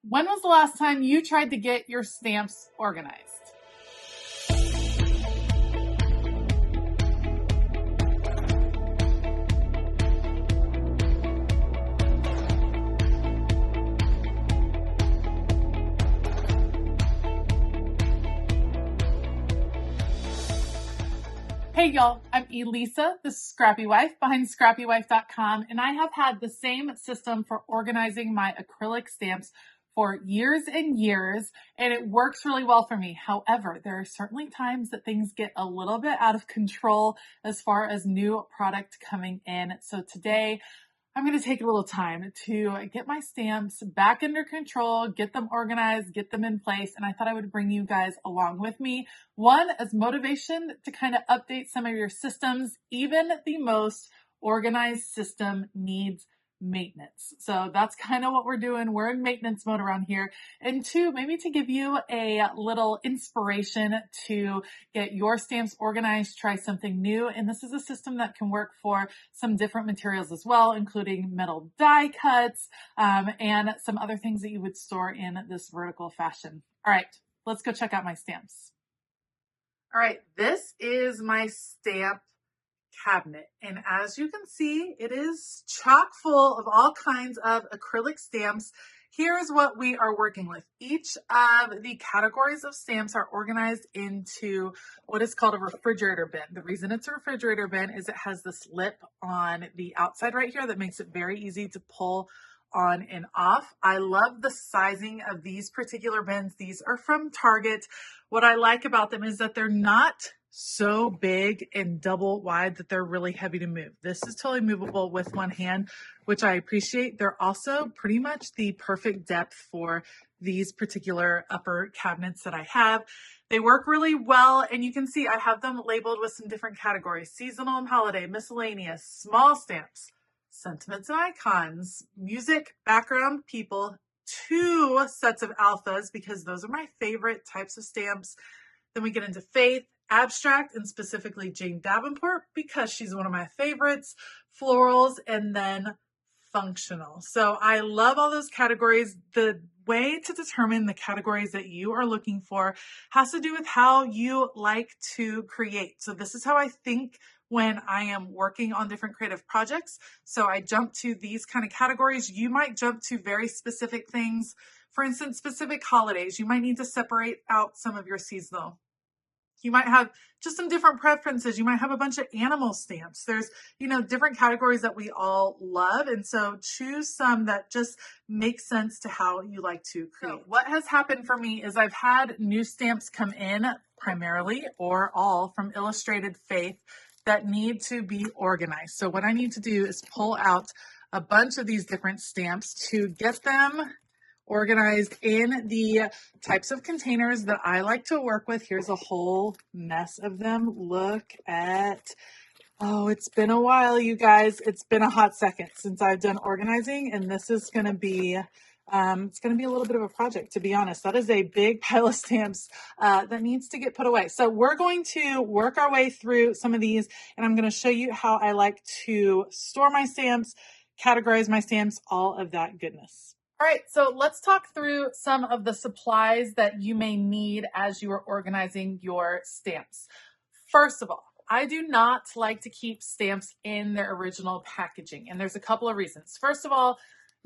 When was the last time you tried to get your stamps organized? Hey y'all, I'm Elisa, the Scrappy Wife behind ScrappyWife.com, and I have had the same system for organizing my acrylic stamps for years and years, and it works really well for me. However, there are certainly times that things get a little bit out of control as far as new product coming in. So today, I'm going to take a little time to get my stamps back under control, get them organized, get them in place. And I thought I would bring you guys along with me. One, as motivation to kind of update some of your systems. Even the most organized system needs maintenance. So that's kind of what we're doing. We're in maintenance mode around here. And two, maybe to give you a little inspiration to get your stamps organized, try something new. And this is a system that can work for some different materials as well, including metal die cuts, and some other things that you would store in this vertical fashion. All right, let's go check out my stamps. All right, this is my stamp cabinet. And as you can see, it is chock full of all kinds of acrylic stamps. Here's what we are working with. Each of the categories of stamps are organized into what is called a refrigerator bin. The reason it's a refrigerator bin is it has this lip on the outside right here that makes it very easy to pull on and off. I love the sizing of these particular bins. These are from Target. What I like about them is that they're not so big and double wide that they're really heavy to move. This is totally movable with one hand, which I appreciate. They're also pretty much the perfect depth for these particular upper cabinets that I have. They work really well, and you can see I have them labeled with some different categories: seasonal and holiday, miscellaneous, small stamps, sentiments and icons, music, background, people, 2 sets of alphas because those are my favorite types of stamps. Then we get into faith, abstract, and specifically Jane Davenport because she's one of my favorites, florals, and then functional. So I love all those categories. The way to determine the categories that you are looking for has to do with how you like to create. So this is how I think when I am working on different creative projects. So I jump to these kind of categories. You might jump to very specific things. For instance, specific holidays. You might need to separate out some of your seasonal. You might have just some different preferences. You might have a bunch of animal stamps. There's, different categories that we all love. And so choose some that just make sense to how you like to create. So what has happened for me is I've had new stamps come in primarily or all from Illustrated Faith that need to be organized. So what I need to do is pull out a bunch of these different stamps to get them organized in the types of containers that I like to work with. Here's a whole mess of them. Look at, it's been a while, you guys. It's been a hot second since I've done organizing, and this is going to be, it's going to be a little bit of a project, to be honest. That is a big pile of stamps that needs to get put away. So we're going to work our way through some of these, and I'm going to show you how I like to store my stamps, categorize my stamps, all of that goodness. All right, so let's talk through some of the supplies that you may need as you are organizing your stamps. First of all, I do not like to keep stamps in their original packaging, and there's a couple of reasons. First of all,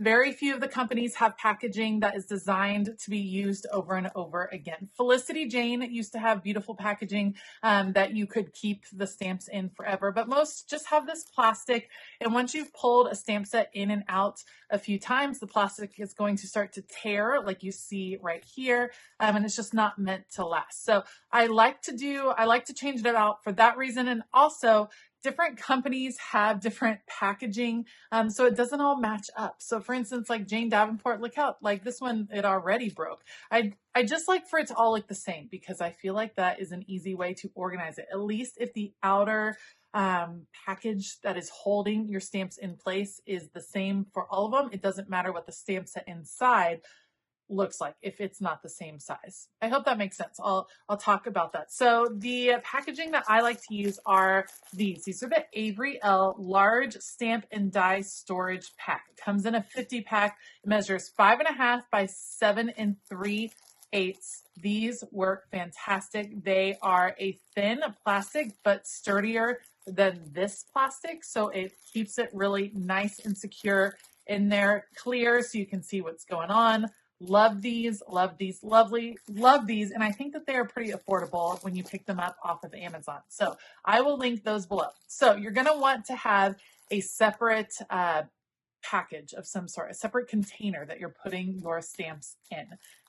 very few of the companies have packaging that is designed to be used over and over again. Felicity Jane used to have beautiful packaging that you could keep the stamps in forever, but most just have this plastic. And once you've pulled a stamp set in and out a few times, the plastic is going to start to tear like you see right here. And it's just not meant to last. So I like to change it out for that reason. And also, different companies have different packaging, so it doesn't all match up. So for instance, like Jane Davenport, look out, like this one, it already broke. I just like for it to all look the same because I feel like that is an easy way to organize it. At least if the outer package that is holding your stamps in place is the same for all of them, it doesn't matter what the stamp set inside looks like if it's not the same size. I hope that makes sense. I'll talk about that. So the packaging that I like to use are these. These are the Avery L large stamp and die storage pack. It comes in a 50 pack. It measures 5.5 by 7 3/8. These work fantastic. They are a thin plastic, but sturdier than this plastic. So it keeps it really nice and secure in there, clear so you can see what's going on. Love these, lovely, love these. And I think that they are pretty affordable when you pick them up off of Amazon. So I will link those below. So you're going to want to have a separate package of some sort, a separate container that you're putting your stamps in.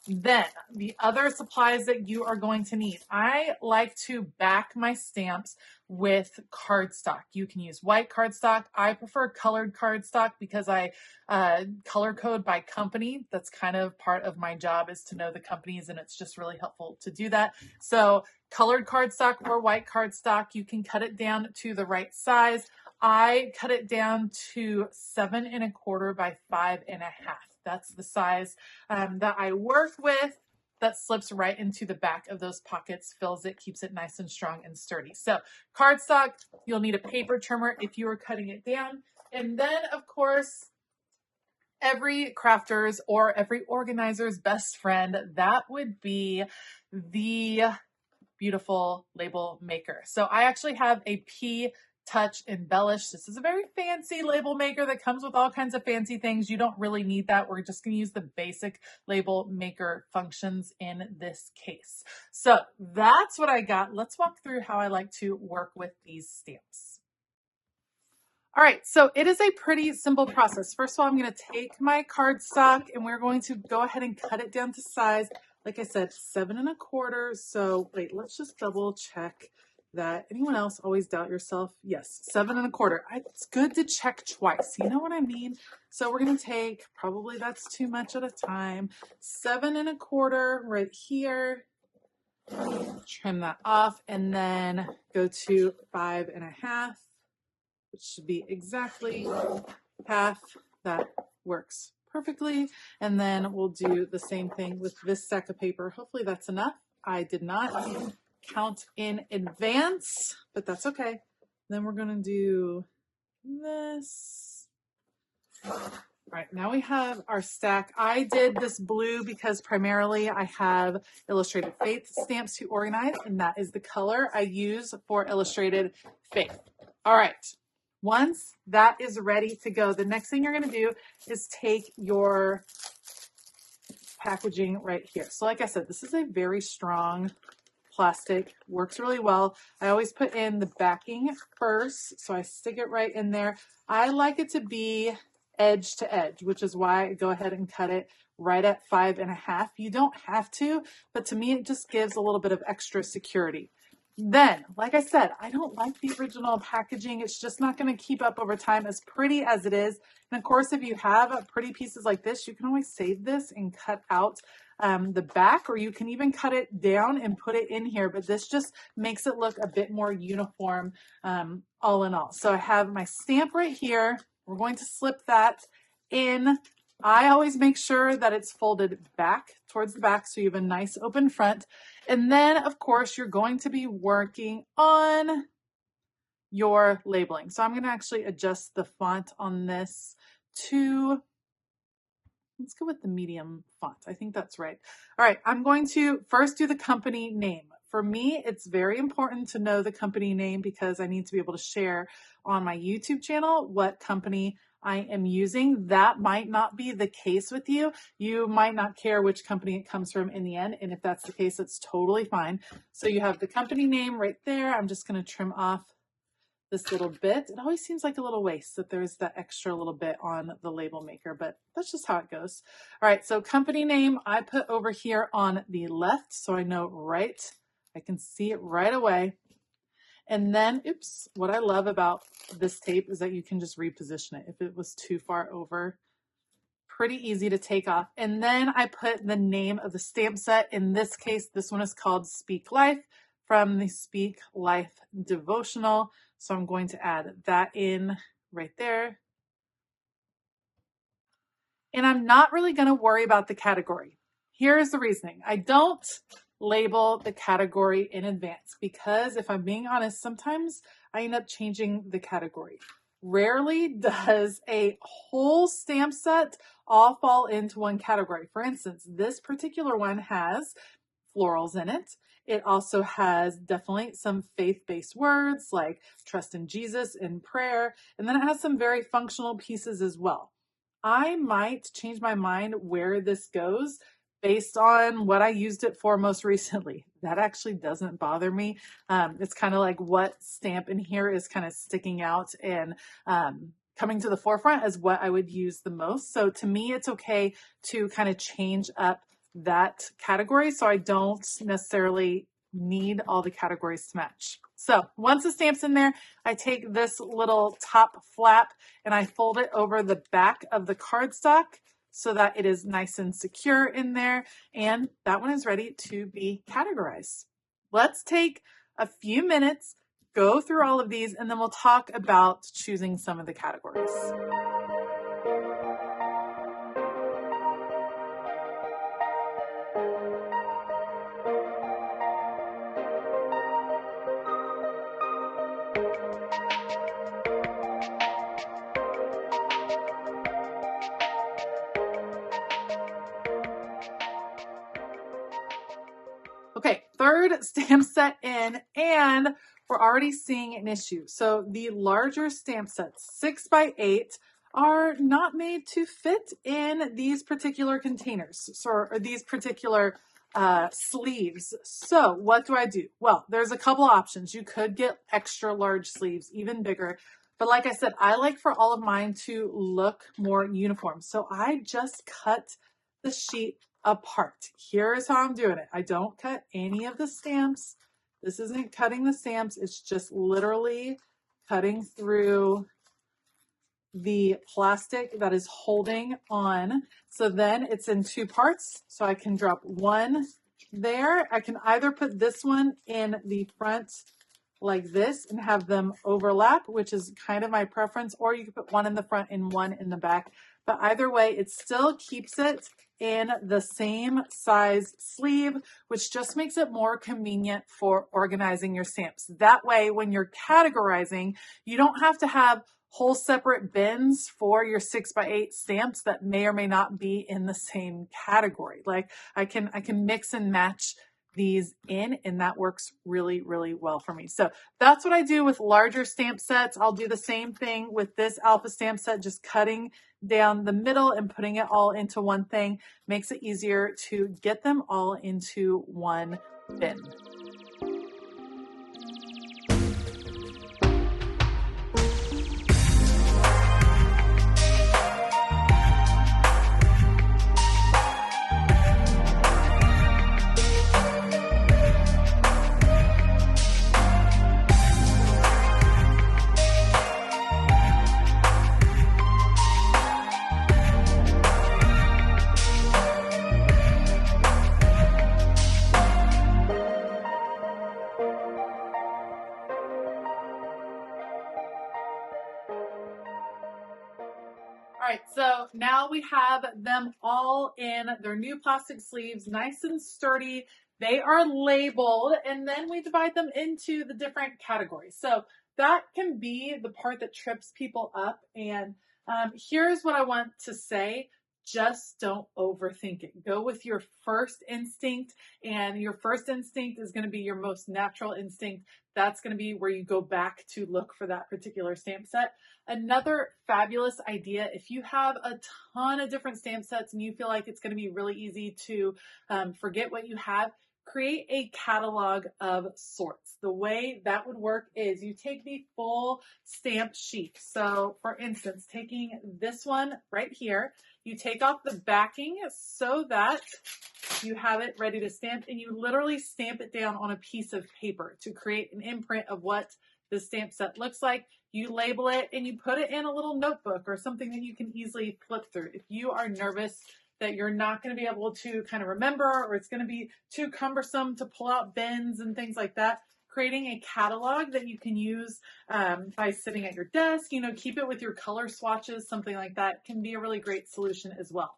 Then the other supplies that you are going to need, I like to back my stamps with cardstock. You can use white cardstock. I prefer colored cardstock because I color code by company. That's kind of part of my job, is to know the companies, and it's just really helpful to do that. So colored cardstock or white cardstock, you can cut it down to the right size. I cut it down to 7 1/4 by 5 1/2. That's the size that I work with. That slips right into the back of those pockets, fills it, keeps it nice and strong and sturdy. So cardstock, you'll need a paper trimmer if you are cutting it down. And then, of course, every crafter's or every organizer's best friend, that would be the beautiful label maker. So I actually have a Touch Embellish. This is a very fancy label maker that comes with all kinds of fancy things. You don't really need that. We're just going to use the basic label maker functions in this case. So that's what I got. Let's walk through how I like to work with these stamps. All right, so it is a pretty simple process. First of all, I'm going to take my cardstock and we're going to go ahead and cut it down to size. Like I said, 7 1/4. So wait, let's just double check that. Anyone else always doubt yourself? Yes, 7 1/4. It's good to check twice. You know what I mean? So we're going to take, probably that's too much at a time, 7 1/4 right here. Trim that off and then go to 5 1/2, which should be exactly half. That works perfectly. And then we'll do the same thing with this stack of paper. Hopefully that's enough. I did not count in advance, but that's okay. Then we're going to do this. All right, now we have our stack. I did this blue because primarily I have Illustrated Faith stamps to organize, and that is the color I use for Illustrated Faith. All right, once that is ready to go, the next thing you're going to do is take your packaging right here. So like I said, this is a very strong plastic, works really well. I always put in the backing first, so I stick it right in there. I like it to be edge to edge, which is why I go ahead and cut it right at 5 1/2. You don't have to, but to me it just gives a little bit of extra security. Then, like I said, I don't like the original packaging. It's just not going to keep up over time, as pretty as it is. And of course, if you have pretty pieces like this, you can always save this and cut out the back, or you can even cut it down and put it in here. But this just makes it look a bit more uniform all in all. So I have my stamp right here. We're going to slip that in. I always make sure that it's folded back towards the back so you have a nice open front. And then, of course, you're going to be working on your labeling. So I'm going to actually adjust the font on this to, let's go with the medium font. I think that's right. All right, I'm going to first do the company name. For me, it's very important to know the company name because I need to be able to share on my YouTube channel what company I am using. That might not be the case with you. You might not care which company it comes from in the end. And if that's the case, it's totally fine. So you have the company name right there. I'm just going to trim off this little bit. It always seems like a little waste that there's that extra little bit on the label maker, but that's just how it goes. All right, so company name I put over here on the left so I know right. I can see it right away. And then, oops, what I love about this tape is that you can just reposition it. If it was too far over, pretty easy to take off. And then I put the name of the stamp set. In this case, this one is called Speak Life from the Speak Life devotional. So I'm going to add that in right there. And I'm not really going to worry about the category. Here's the reasoning. I don't label the category in advance because if I'm being honest, sometimes I end up changing the category. Rarely does a whole stamp set all fall into one category. For instance, this particular one has florals in it. It also has definitely some faith-based words like trust in Jesus and prayer. And then it has some very functional pieces as well. I might change my mind where this goes based on what I used it for most recently. That actually doesn't bother me. It's kind of like what stamp in here is kind of sticking out and coming to the forefront as what I would use the most. So to me, it's okay to kind of change up that category so I don't necessarily need all the categories to match. So once the stamp's in there, I take this little top flap and I fold it over the back of the cardstock so that it is nice and secure in there. And that one is ready to be categorized. Let's take a few minutes, go through all of these, and then we'll talk about choosing some of the categories. Okay, third stamp set in, and we're already seeing an issue. So the larger stamp sets, 6x8, are not made to fit in these particular containers, or these particular sleeves. So what do I do? Well, there's a couple options. You could get extra large sleeves, even bigger. But like I said, I like for all of mine to look more uniform. So I just cut the sheet apart. Here's how I'm doing it. I don't cut any of the stamps. This isn't cutting the stamps. It's just literally cutting through the plastic that is holding on. So then it's in two parts. So I can drop one there. I can either put this one in the front like this and have them overlap, which is kind of my preference, or you can put one in the front and one in the back. But either way, it still keeps it in the same size sleeve, which just makes it more convenient for organizing your stamps. That way, when you're categorizing, you don't have to have whole separate bins for your 6x8 stamps that may or may not be in the same category. Like I can mix and match these in, and that works really, really well for me. So that's what I do with larger stamp sets. I'll do the same thing with this alpha stamp set, just cutting down the middle and putting it all into one thing. Makes it easier to get them all into one bin. All right, so now we have them all in their new plastic sleeves, nice and sturdy. They are labeled, and then we divide them into the different categories. So that can be the part that trips people up. And here's what I want to say. Just don't overthink it. Go with your first instinct, and your first instinct is going to be your most natural instinct. That's going to be where you go back to look for that particular stamp set. Another fabulous idea, if you have a ton of different stamp sets and you feel like it's going to be really easy to forget what you have, create a catalog of sorts. The way that would work is you take the full stamp sheet. So for instance, taking this one right here, you take off the backing so that you have it ready to stamp, and you literally stamp it down on a piece of paper to create an imprint of what the stamp set looks like. You label it and you put it in a little notebook or something that you can easily flip through. If you are nervous that you're not going to be able to kind of remember, or it's going to be too cumbersome to pull out bins and things like that, creating a catalog that you can use by sitting at your desk, keep it with your color swatches, something like that can be a really great solution as well.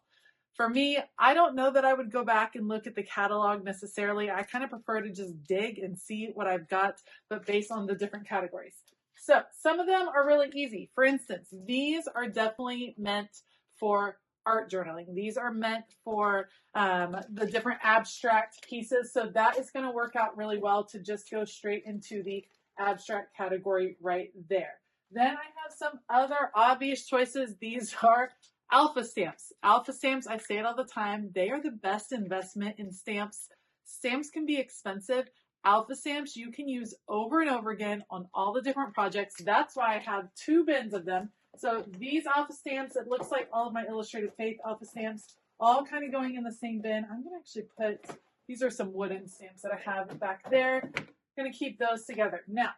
For me, I don't know that I would go back and look at the catalog necessarily. I kind of prefer to just dig and see what I've got, but based on the different categories. So some of them are really easy. For instance, these are definitely meant for art journaling. These are meant for the different abstract pieces. So that is going to work out really well to just go straight into the abstract category right there. Then I have some other obvious choices. These are alpha stamps. Alpha stamps, I say it all the time, they are the best investment in stamps. Stamps can be expensive. Alpha stamps you can use over and over again on all the different projects. That's why I have 2 bins of them. So these alpha stamps, it looks like all of my Illustrated Faith alpha stamps, all kind of going in the same bin. I'm going to actually put, these are some wooden stamps that I have back there. I'm going to keep those together. Now,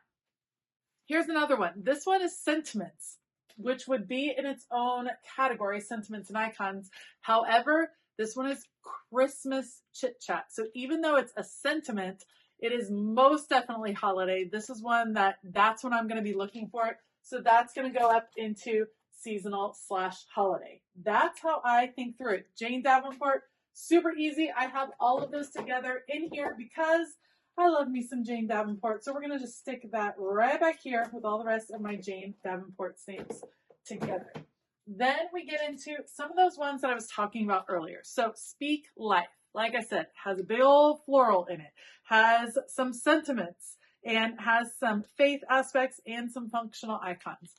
here's another one. This one is sentiments, which would be in its own category, sentiments and icons. However, this one is Christmas chit chat. So even though it's a sentiment, it is most definitely holiday. This is one that's what I'm going to be looking for. So that's going to go up into seasonal/holiday. That's how I think through it. Jane Davenport, super easy. I have all of those together in here because I love me some Jane Davenport. So we're going to just stick that right back here with all the rest of my Jane Davenport stamps together. Then we get into some of those ones that I was talking about earlier. So Speak Life, like I said, has a big old floral in it, has some sentiments, and has some faith aspects and some functional icons.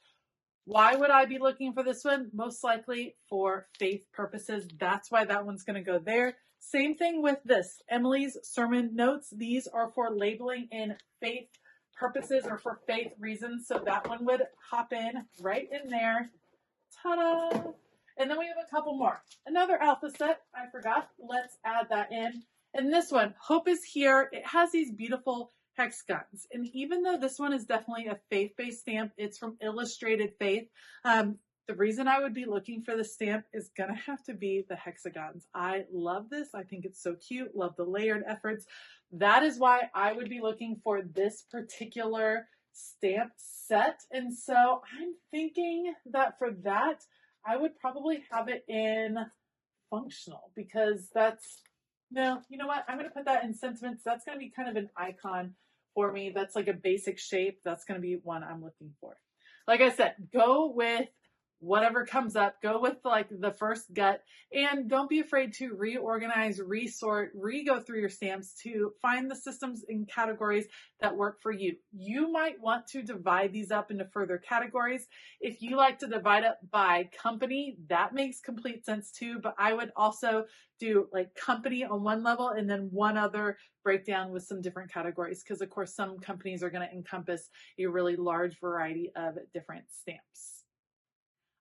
Why would I be looking for this one? Most likely for faith purposes. That's why that one's going to go there. Same thing with this, Emily's sermon notes. These are for labeling in faith purposes or for faith reasons. So that one would hop in right in there. Ta-da! And then we have a couple more. Another alpha set, I forgot. Let's add that in. And this one, Hope is Here. It has these beautiful hexagons. And even though this one is definitely a faith-based stamp, it's from Illustrated Faith. The reason I would be looking for this stamp is going to have to be the hexagons. I love this. I think it's so cute. Love the layered efforts. That is why I would be looking for this particular stamp set. And so I'm thinking that for that, I would probably have it in functional because that's, no, you know what? I'm going to put that in sentiments. That's going to be kind of an icon for me. That's like a basic shape. That's going to be one I'm looking for. Like I said, go with whatever comes up, go with like the first gut, and don't be afraid to reorganize, resort, re-go through your stamps to find the systems and categories that work for you. You might want to divide these up into further categories. If you like to divide up by company, that makes complete sense too, but I would also do like company on one level and then one other breakdown with some different categories because of course some companies are going to encompass a really large variety of different stamps.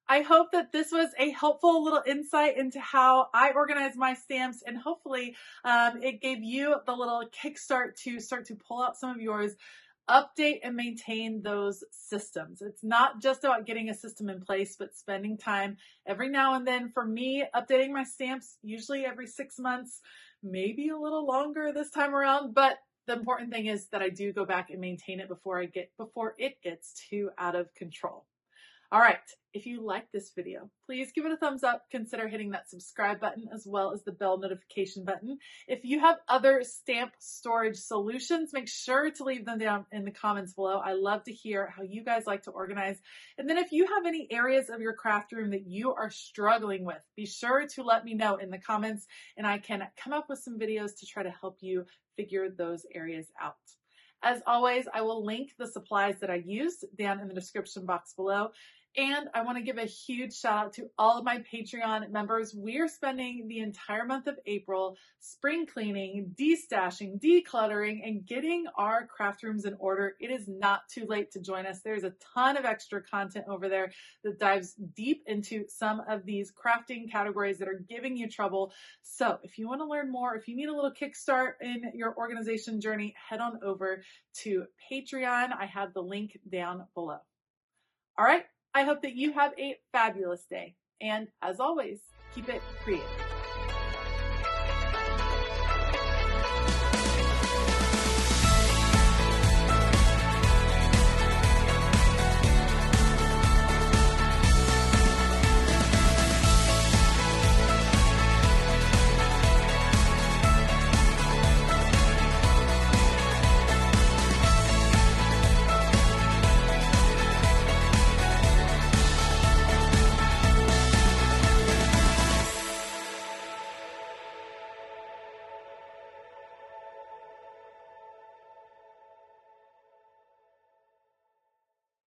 I hope that this was a helpful little insight into how I organize my stamps, and hopefully it gave you the little kickstart to start to pull out some of yours, update and maintain those systems. It's not just about getting a system in place, but spending time every now and then. For me, updating my stamps, usually every 6 months, maybe a little longer this time around, but the important thing is that I do go back and maintain it before it gets too out of control. All right, if you like this video, please give it a thumbs up. Consider hitting that subscribe button as well as the bell notification button. If you have other stamp storage solutions, make sure to leave them down in the comments below. I love to hear how you guys like to organize. And then if you have any areas of your craft room that you are struggling with, be sure to let me know in the comments and I can come up with some videos to try to help you figure those areas out. As always, I will link the supplies that I used down in the description box below. And I want to give a huge shout out to all of my Patreon members. We are spending the entire month of April spring cleaning, destashing, decluttering, and getting our craft rooms in order. It is not too late to join us. There's a ton of extra content over there that dives deep into some of these crafting categories that are giving you trouble. So if you want to learn more, if you need a little kickstart in your organization journey, head on over to Patreon. I have the link down below. All right. I hope that you have a fabulous day. And as always, keep it creative.